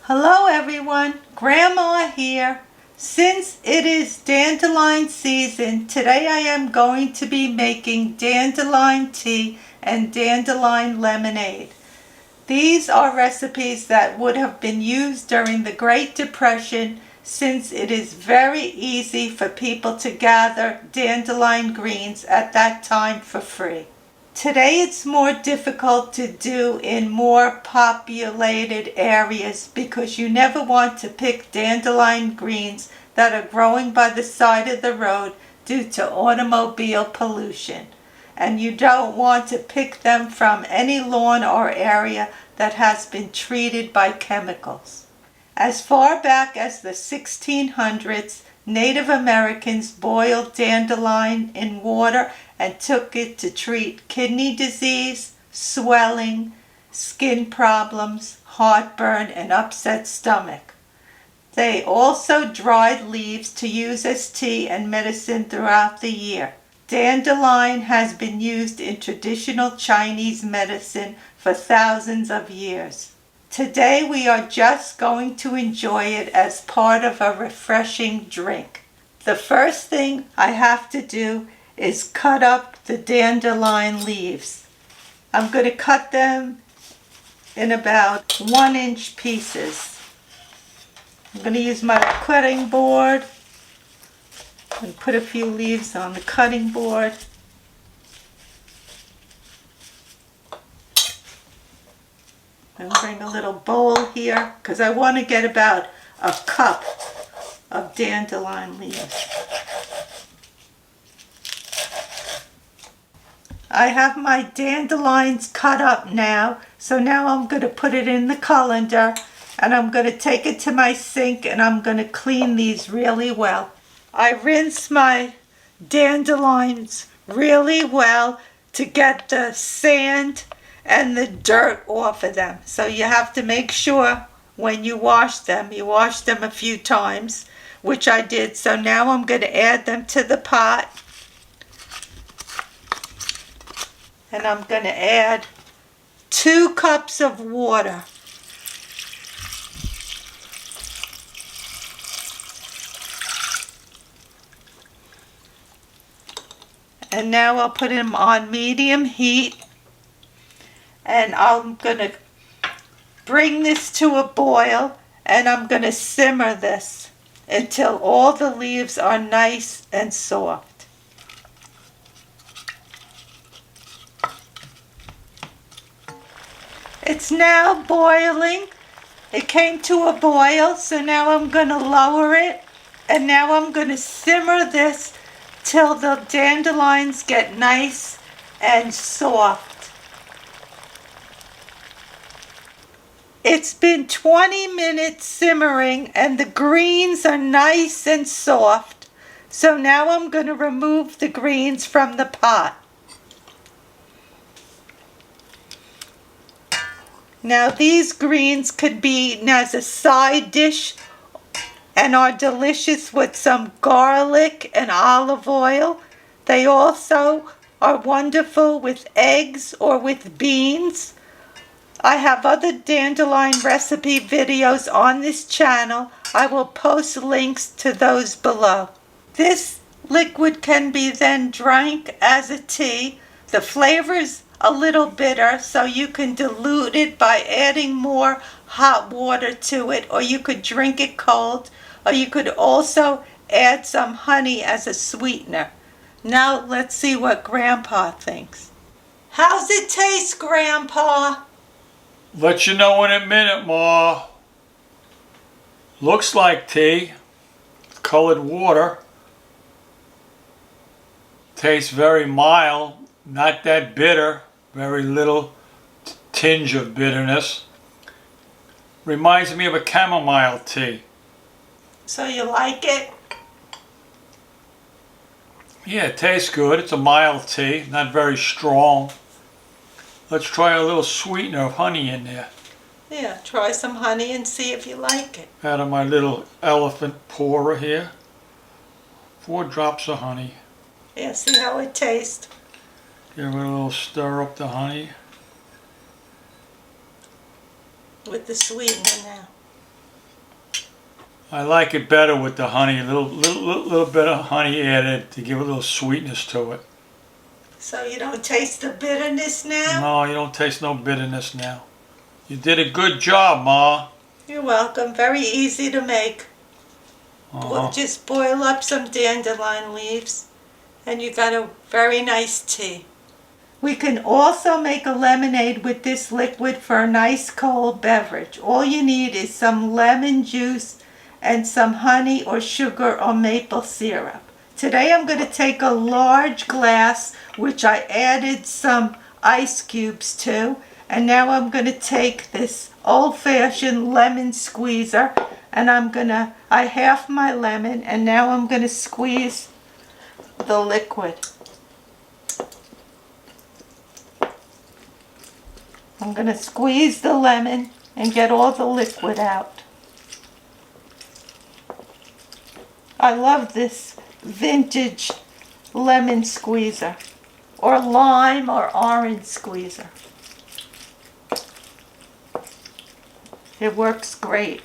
Hello everyone, Grandma here. Since it is dandelion season, today I am going to be making dandelion tea and dandelion lemonade. These are recipes that would have been used during the Great Depression, since it is very easy for people to gather dandelion greens at that time for free. Today it's more difficult to do in more populated areas because you never want to pick dandelion greens that are growing by the side of the road due to automobile pollution. And you don't want to pick them from any lawn or area that has been treated by chemicals. As far back as the 1600s, Native Americans boiled dandelion in water and took it to treat kidney disease, swelling, skin problems, heartburn, and upset stomach. They also dried leaves to use as tea and medicine throughout the year. Dandelion has been used in traditional Chinese medicine for thousands of years. Today we are just going to enjoy it as part of a refreshing drink. The first thing I have to do is cut up the dandelion leaves. I'm going to cut them in about 1-inch pieces. I'm going to use my cutting board and put a few leaves on the cutting board. And bring a little bowl here because I want to get about a cup of dandelion leaves. I have my dandelions cut up now, so now I'm going to put it in the colander and I'm going to take it to my sink and I'm going to clean these really well. I rinse my dandelions really well to get the sand and the dirt off of them. So you have to make sure when you wash them a few times, which I did. So now I'm going to add them to the pot. And I'm going to add 2 cups of water. And now I'll put them on medium heat. And I'm going to bring this to a boil and I'm going to simmer this until all the leaves are nice and soft. It's now boiling. It came to a boil, so now I'm going to lower it and now I'm going to simmer this till the dandelions get nice and soft. It's been 20 minutes simmering and the greens are nice and soft. So now I'm going to remove the greens from the pot. Now these greens could be as a side dish and are delicious with some garlic and olive oil. They also are wonderful with eggs or with beans. I have other dandelion recipe videos on this channel. I will post links to those below. This liquid can be then drank as a tea. The flavor's a little bitter, so you can dilute it by adding more hot water to it, or you could drink it cold, or you could also add some honey as a sweetener. Now let's see what Grandpa thinks. How's it taste, Grandpa? Let you know in a minute, Ma. Looks like tea. Colored water. Tastes very mild. Not that bitter. Very little tinge of bitterness. Reminds me of a chamomile tea. So you like it? Yeah, it tastes good. It's a mild tea. Not very strong. Let's try a little sweetener of honey in there. Yeah, try some honey and see if you like it. Out of my little elephant pourer here. 4 drops of honey. Yeah, see how it tastes. Give it a little stir up the honey. With the sweetener now. I like it better with the honey, a little bit of honey added to give a little sweetness to it. So you don't taste the bitterness now? No, you don't taste no bitterness now. You did a good job, Ma. You're welcome. Very easy to make. Just boil up some dandelion leaves and you got a very nice tea. We can also make a lemonade with this liquid for a nice cold beverage. All you need is some lemon juice and some honey or sugar or maple syrup. Today I'm going to take a large glass, which I added some ice cubes to, and now I'm going to take this old-fashioned lemon squeezer, and I half my lemon, and now I'm going to squeeze the liquid. I'm going to squeeze the lemon and get all the liquid out. I love this vintage lemon squeezer, or lime or orange squeezer. It works great.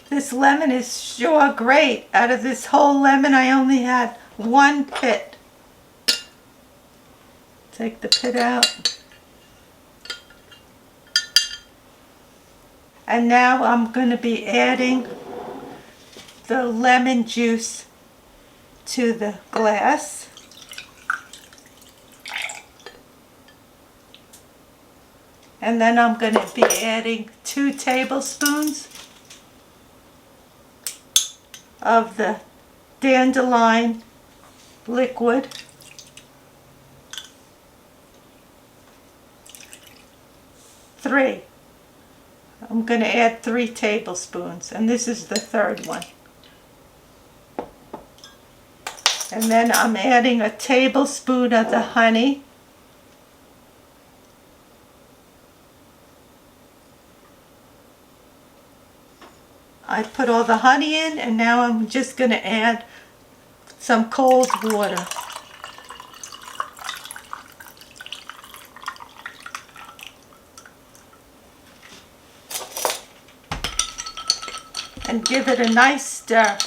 This lemon is sure great. Out of this whole lemon, I only had one pit. Take the pit out. And now I'm going to be adding the lemon juice to the glass. And then I'm going to be adding 2 tablespoons of the dandelion liquid. I'm going to add 3 tablespoons, and this is the 3rd one. And then I'm adding a tablespoon of the honey. I put all the honey in, and now I'm just going to add some cold water. And give it a nice stir.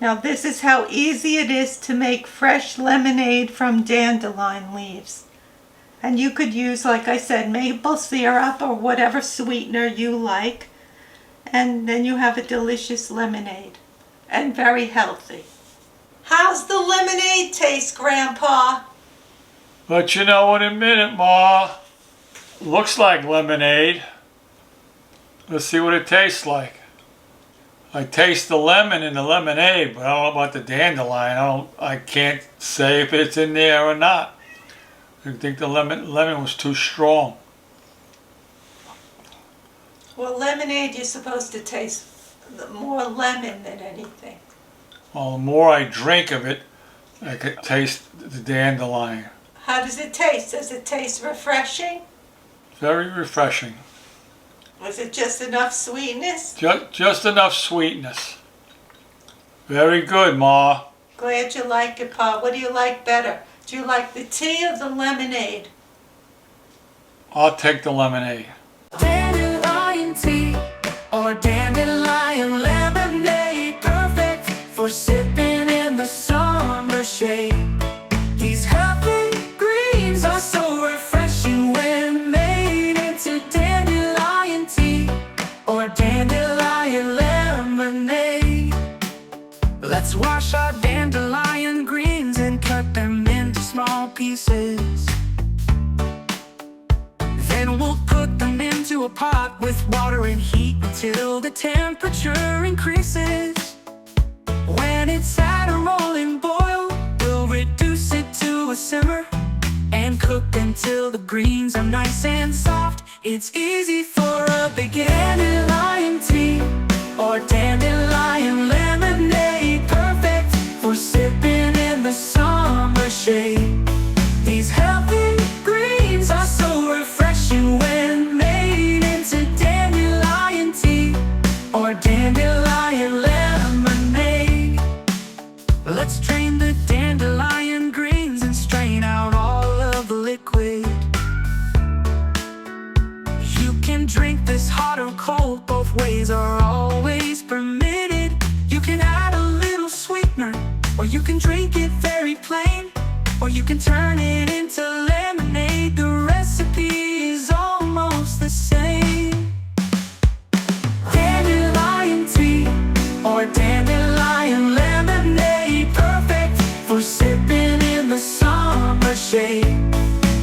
Now this is how easy it is to make fresh lemonade from dandelion leaves. And you could use, like I said, maple syrup or whatever sweetener you like. And then you have a delicious lemonade. And very healthy. How's the lemonade taste, Grandpa? Let you know in a minute, Ma. Looks like lemonade. Let's see what it tastes like. I taste the lemon in the lemonade, but I don't know about the dandelion. I can't say if it's in there or not. I think the lemon was too strong. Well, lemonade, you're supposed to taste more lemon than anything. Well, the more I drink of it, I could taste the dandelion. How does it taste? Does it taste refreshing? Very refreshing. Was it just enough sweetness? Just enough sweetness. Very good, Ma. Glad you like it, Pa. What do you like better? Do you like the tea or the lemonade? I'll take the lemonade. Dandelion tea or dandelion lemonade, perfect for sipping in the summer shade. These healthy greens are so refreshing when made into dandelion tea or dandelion lemonade. Let's wash our dandelion greens and cut them into small pieces. Then we'll put them into a pot with water and heat until the temperature increases. When it's at a rolling boil, we'll reduce it to a simmer and cook until the greens are nice and soft. It's easy for a beginner. Dandelion tea or dandelion lemonade, perfect for sipping in the summer Let's drain the dandelion greens and strain out all of the liquid. You can drink this hot or cold, both ways are always permitted. You can add a little sweetener, or you can drink it very plain, or you can turn it into lemonade. The recipe is almost the same. Dandelion tea or dandelion lemonade, perfect for sipping in the summer shade.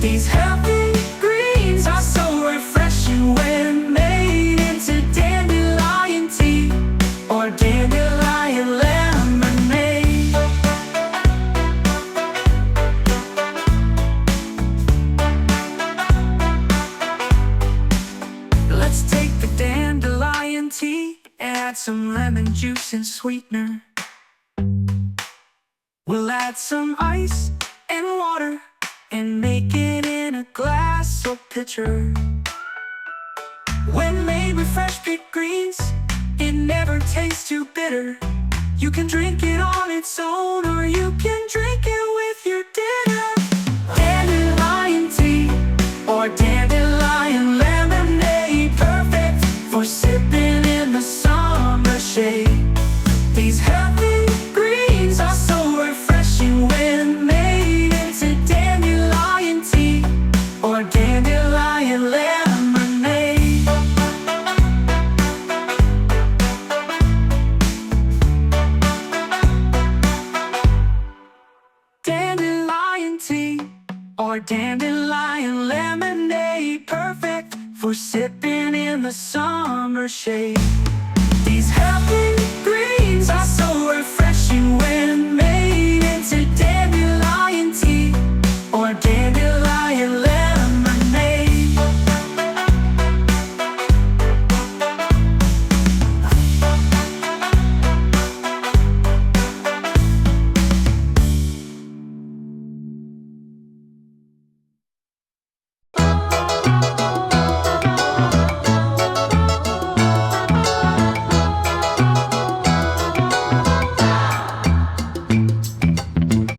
These healthy greens are so refreshing when made into dandelion tea or dandelion lemonade. Let's take the dandelion tea and add some lemon juice and sweetener. We'll add some ice and water and make it in a glass or pitcher. When made with fresh picked greens, it never tastes too bitter. You can drink it on its own, or you can drink it with your dinner. Dandelion tea or dandelion lemonade, perfect for sipping in the summer shade. These healthy greens are so refreshing when made into dandelion tea or dandelion lemonade. Dandelion tea or dandelion lemonade, perfect for sipping in the summer shade.